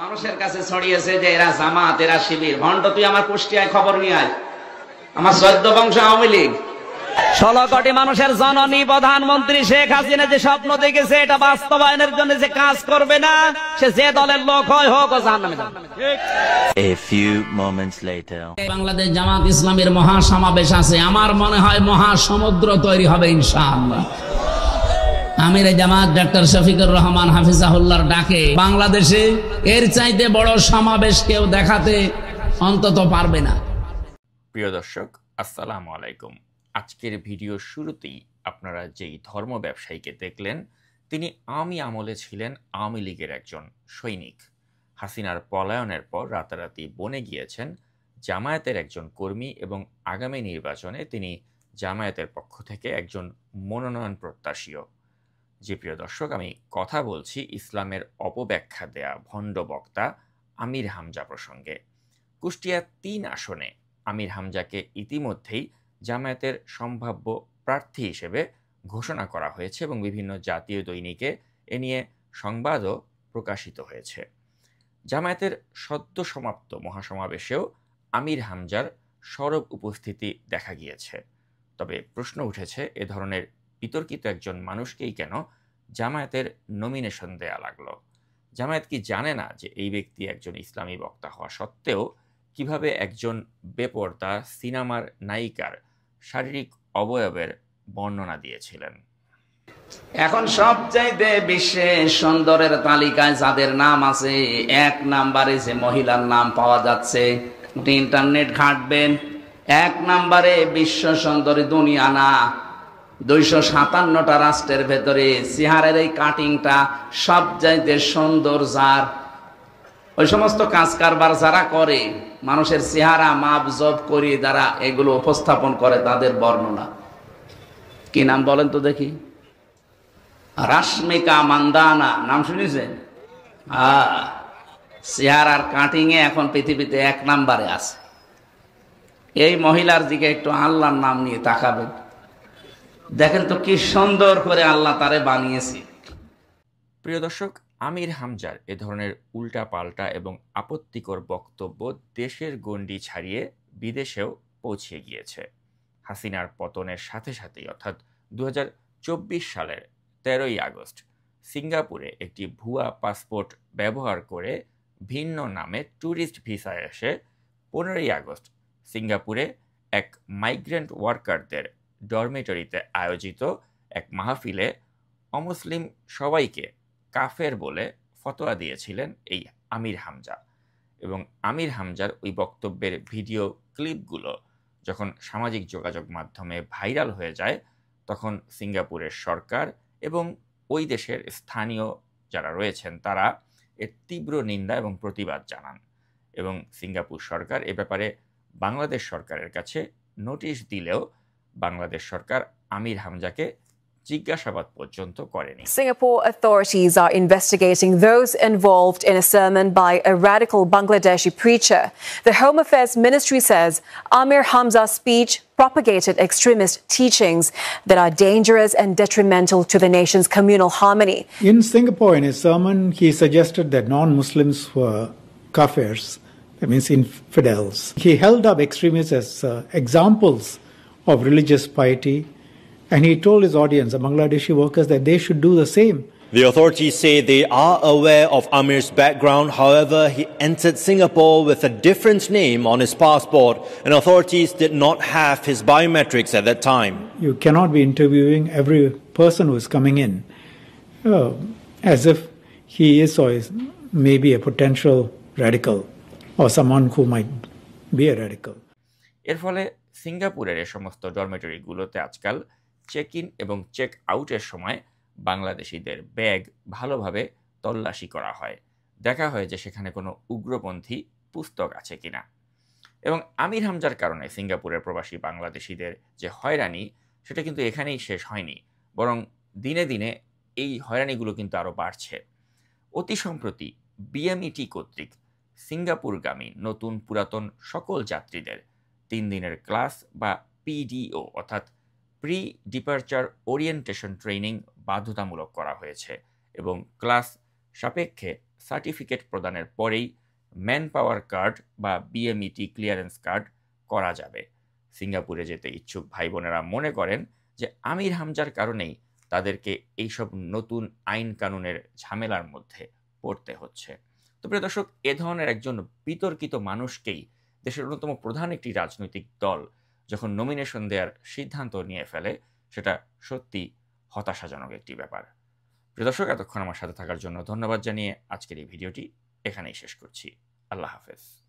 মানুষের কাছে ছড়িয়েছে যে এরা জামাত, এরা শিবির। ভণ্ড, তুই আমার কুষ্টিয়ায় খবর নিয়ে আয়। আমার 14 বংশ আওয়ামী লীগ। 16 কোটি মানুষের জননী প্রধানমন্ত্রী শেখ হাসিনা যে স্বপ্ন দেখেছে, এটা বাস্তবায়নের জন্য যে কাজ করবে না, সে যে দলের লোক হয় হোক, ও জাহান্নামে যাবে। A few moments later. Bangladesh Jamaat ইসলামের মহাসমাবেশ আছে। আমার মনে হয় মহাসমুদ্র তৈরি হবে ইনশাআল্লাহ। আমির জামাত ডক্টর শফিকুর রহমান হাফিজাহুল্লাহর ডাকে বাংলাদেশে এর চাইতে বড় সমাবেশ কেউ দেখাতে অন্তত পারবে না। প্রিয় দর্শক, আসসালামু আলাইকুম। আজকের ভিডিওর শুরুতেই আপনারা যেই ধর্ম ব্যবসায়ীকে দেখলেন, তিনি আওয়ামী আমলে ছিলেন আওয়ামী লীগের একজন সৈনিক। হাসিনার পলায়নের পর রাতারাতি বনে গিয়েছেন জামায়াতের একজন কর্মী এবং আগামী নির্বাচনে তিনি জামায়াতের পক্ষ থেকে একজন মনোনয়ন প্রত্যাশীও। যে প্রিয় দর্শক, আমি কথা বলছি ইসলামের অপব্যাখ্যা দেয়া ভণ্ড বক্তা আমির হামজা প্রসঙ্গে। কুষ্টিয়া 3 আসনে আমির হামজাকে ইতিমধ্যেই জামায়াতের সম্ভাব্য প্রার্থী হিসেবে ঘোষণা করা হয়েছে এবং বিভিন্ন জাতীয় দৈনিকে এ নিয়ে সংবাদও প্রকাশিত হয়েছে। জামায়াতের সদ্য সমাপ্ত মহাসমাবেশেও আমির হামজার সরব উপস্থিতি দেখা গিয়েছে। তবে প্রশ্ন উঠেছে, এ ধরনের বিতর্কিত একজন মানুষকেই কেন জামায়াতের নমিনেশন দেয়া লাগলো? জামায়াত কি জানে না যে এই ব্যক্তি একজন ইসলামী বক্তা হওয়া সত্ত্বেও কিভাবে একজন বেপরদা সিনেমার নায়িকার শারীরিক অবয়বের বর্ণনা দিয়েছিলেন? এখন সবচাইতে বিশ্বে সুন্দরের তালিকায় যাদের নাম আছে, 1 নম্বরে যে মহিলার নাম পাওয়া যাচ্ছে, ইন্টারনেট ঘাঁটবেন, 1 নম্বরে বিশ্ব সুন্দরী দুনিয়া না, 257টা রাষ্ট্রের ভেতরে চেহারের এই কাটিংটা সবচাইতে সুন্দর যার। ওই সমস্ত কাজ কারবার যারা করে, মানুষের চেহারা মাপ জপ করিয়ে যারা এগুলো উপস্থাপন করে, তাদের বর্ণনা কি নাম বলেন তো দেখি? রাশমিকা মান্দানা নাম শুনেছেন? চেহারার কাটিং এ এখন পৃথিবীতে 1 নম্বরে আছে। এই মহিলার দিকে একটু আল্লাহর নাম নিয়ে তাকাবেন, দেখেন তো কি সুন্দর করে আল্লাহ তারে বানিয়েছে। প্রিয় দর্শক, আমির হামজার এ ধরনের উল্টা পাল্টা এবং আপত্তিকর বক্তব্য দেশের গণ্ডি ছাড়িয়ে বিদেশেও পৌঁছে গিয়েছে। হাসিনার পতনের সাথে সাথেই অর্থাৎ 2024 সালের 13ই আগস্ট সিঙ্গাপুরে একটি ভুয়া পাসপোর্ট ব্যবহার করে ভিন্ন নামে ট্যুরিস্ট ভিসায় এসে 15ই আগস্ট সিঙ্গাপুরে এক মাইগ্রেন্ট ওয়ার্কারদের ডরমেটরিতে আয়োজিত এক মাহফিলে অমুসলিম সবাইকে কাফের বলে ফতোয়া দিয়েছিলেন এই আমির হামজা। এবং আমির হামজার ওই বক্তব্যের ভিডিও ক্লিপগুলো যখন সামাজিক যোগাযোগ মাধ্যমে ভাইরাল হয়ে যায়, তখন সিঙ্গাপুরের সরকার এবং ওই দেশের স্থানীয় যারা রয়েছেন তারা এর তীব্র নিন্দা এবং প্রতিবাদ জানান। এবং সিঙ্গাপুর সরকার এ ব্যাপারে বাংলাদেশ সরকারের কাছে নোটিশ দিলেও বাংলাদেশ সরকার আমির হামজাকে জিজ্ঞাসাবাদ পর্যন্ত করেনি। Singapore authorities are investigating those involved in a sermon by a radical Bangladeshi preacher. The Home Affairs Ministry says Amir Hamza's speech propagated extremist teachings that are dangerous and detrimental to the nation's communal harmony. In Singapore, in his sermon, he suggested that non-Muslims were kafirs, that means infidels. He held up extremists as examples of religious piety, and he told his audience, the Bangladeshi workers, that they should do the same. The authorities say they are aware of Amir's background. However, he entered Singapore with a different name on his passport, and authorities did not have his biometrics at that time. You cannot be interviewing every person who is coming in as if he is or is maybe a potential radical or someone who might be a radical. এর ফলে সিঙ্গাপুরের এ সমস্ত ডরমেটরিগুলোতে আজকাল check in এবং check আউটের সময় বাংলাদেশিদের bag ভালোভাবে তল্লাশি করা হয়, দেখা হয় যে সেখানে কোনো উগ্রপন্থী পুস্তক আছে কিনা। এবং আমির হামজার কারণে সিঙ্গাপুরের প্রবাসী বাংলাদেশিদের যে হয়রানি, সেটা কিন্তু এখানেই শেষ হয়নি, বরং দিনে দিনে এই হয়রানিগুলো কিন্তু আরও বাড়ছে। অতি সম্প্রতি বিএমইটি কর্তৃক সিঙ্গাপুরগামী নতুন পুরাতন সকল যাত্রীদের 3 দিনের ক্লাস বা পিডিও অর্থাৎ প্রি ডিপারচার ওরিয়েন্টেশন ট্রেনিং বাধ্যতামূলক করা হয়েছে এবং ক্লাস সাপেক্ষে সার্টিফিকেট প্রদানের পরেই ম্যান পাওয়ার কার্ড বা বিএমইটি ক্লিয়ারেন্স কার্ড করা যাবে। সিঙ্গাপুরে যেতে ইচ্ছুক ভাই বোনেরা মনে করেন যে আমির হামজার কারণেই তাদেরকে এইসব নতুন আইন কানুনের ঝামেলার মধ্যে পড়তে হচ্ছে। তো প্রিয় দর্শক, এ ধরনের একজন বিতর্কিত মানুষকেই দেশের অন্যতম প্রধান একটি রাজনৈতিক দল যখন নমিনেশন দেওয়ার সিদ্ধান্ত নিয়ে ফেলে, সেটা সত্যি হতাশাজনক একটি ব্যাপার। প্রিয় দর্শক, এতক্ষণ আমার সাথে থাকার জন্য ধন্যবাদ জানিয়ে আজকের এই ভিডিওটি এখানেই শেষ করছি। আল্লাহ হাফেজ।